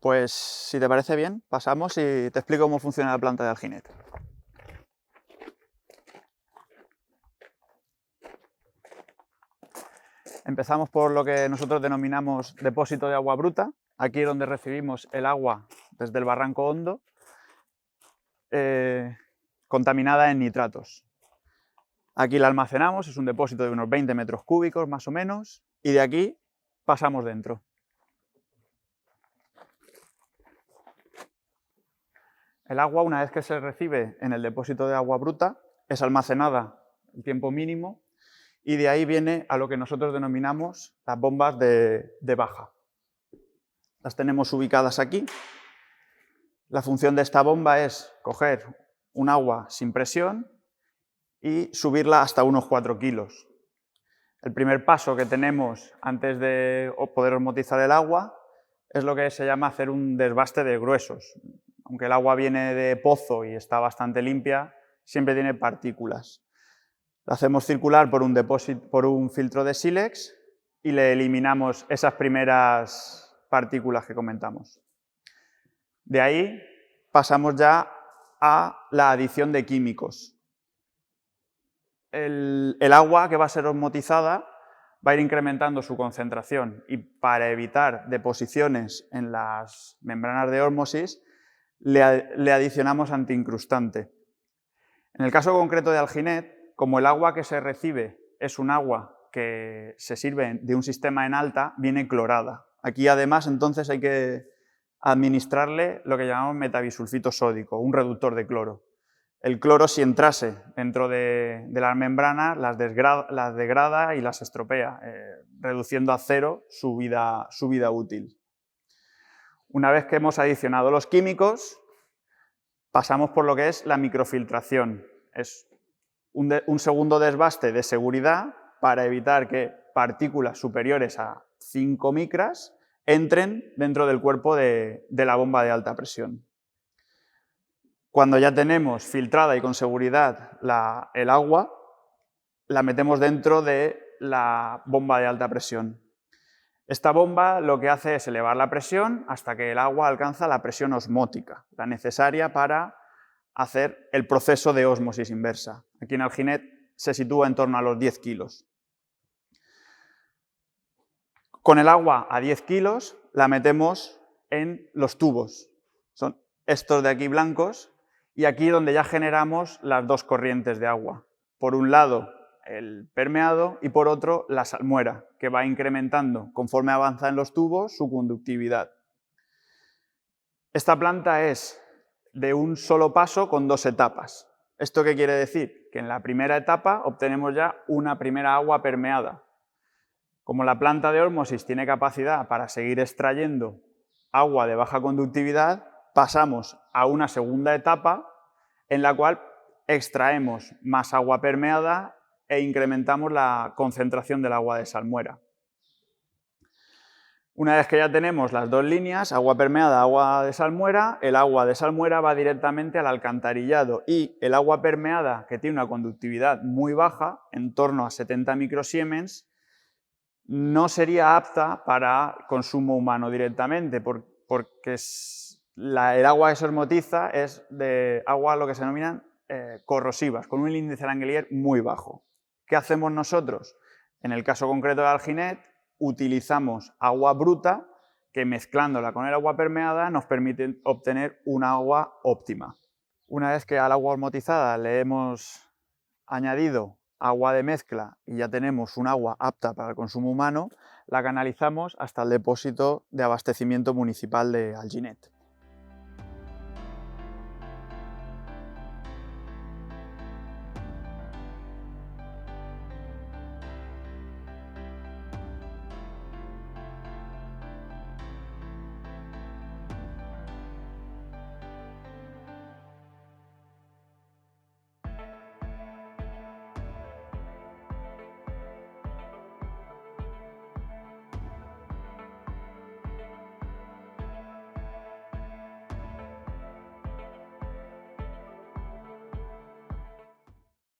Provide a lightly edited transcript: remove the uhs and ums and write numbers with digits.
Pues si te parece bien, pasamos y te explico cómo funciona la planta de Alginet. Empezamos por lo que nosotros denominamos depósito de agua bruta. Aquí es donde recibimos el agua desde el barranco hondo, contaminada en nitratos. Aquí la almacenamos, es un depósito de unos 20 metros cúbicos más o menos, y de aquí pasamos dentro. El agua, una vez que se recibe en el depósito de agua bruta, es almacenada el tiempo mínimo y de ahí viene a lo que nosotros denominamos las bombas de baja. Las tenemos ubicadas aquí. La función de esta bomba es coger un agua sin presión y subirla hasta unos 4 kilos. El primer paso que tenemos antes de poder osmotizar el agua es lo que se llama hacer un desbaste de gruesos. Aunque el agua viene de pozo y está bastante limpia, siempre tiene partículas. La hacemos circular por un filtro de sílex y le eliminamos esas primeras partículas que comentamos. De ahí pasamos ya a la adición de químicos. El agua que va a ser osmotizada va a ir incrementando su concentración y para evitar deposiciones en las membranas de ósmosis le adicionamos antiincrustante. En el caso concreto de Alginet, como el agua que se recibe es un agua que se sirve de un sistema en alta, viene clorada. Aquí además entonces hay que administrarle lo que llamamos metabisulfito sódico, un reductor de cloro. El cloro, si entrase dentro de las membranas, las degrada y las estropea, reduciendo a cero su vida útil. Una vez que hemos adicionado los químicos, pasamos por lo que es la microfiltración. Es un segundo desbaste de seguridad para evitar que partículas superiores a 5 micras entren dentro del cuerpo de la bomba de alta presión. Cuando ya tenemos filtrada y con seguridad el agua, la metemos dentro de la bomba de alta presión. Esta bomba lo que hace es elevar la presión hasta que el agua alcanza la presión osmótica, la necesaria para hacer el proceso de ósmosis inversa. Aquí en Alginet se sitúa en torno a los 10 kilos. Con el agua a 10 kilos la metemos en los tubos. Son estos de aquí blancos y aquí donde ya generamos las dos corrientes de agua. Por un lado el permeado y por otro la salmuera, que va incrementando conforme avanza en los tubos su conductividad. Esta planta es de un solo paso con 2 etapas. ¿Esto qué quiere decir? Que en la primera etapa obtenemos ya una primera agua permeada. Como la planta de ósmosis tiene capacidad para seguir extrayendo agua de baja conductividad, pasamos a una segunda etapa en la cual extraemos más agua permeada e incrementamos la concentración del agua de salmuera. Una vez que ya tenemos las dos líneas, agua permeada, agua de salmuera, el agua de salmuera va directamente al alcantarillado y el agua permeada, que tiene una conductividad muy baja, en torno a 70 microsiemens, no sería apta para consumo humano directamente, porque el agua que se osmotiza es de agua lo que se denominan corrosivas, con un índice Langelier muy bajo. ¿Qué hacemos nosotros? En el caso concreto de Alginet, utilizamos agua bruta que mezclándola con el agua permeada nos permite obtener un agua óptima. Una vez que al agua osmotizada le hemos añadido agua de mezcla y ya tenemos un agua apta para el consumo humano, la canalizamos hasta el depósito de abastecimiento municipal de Alginet.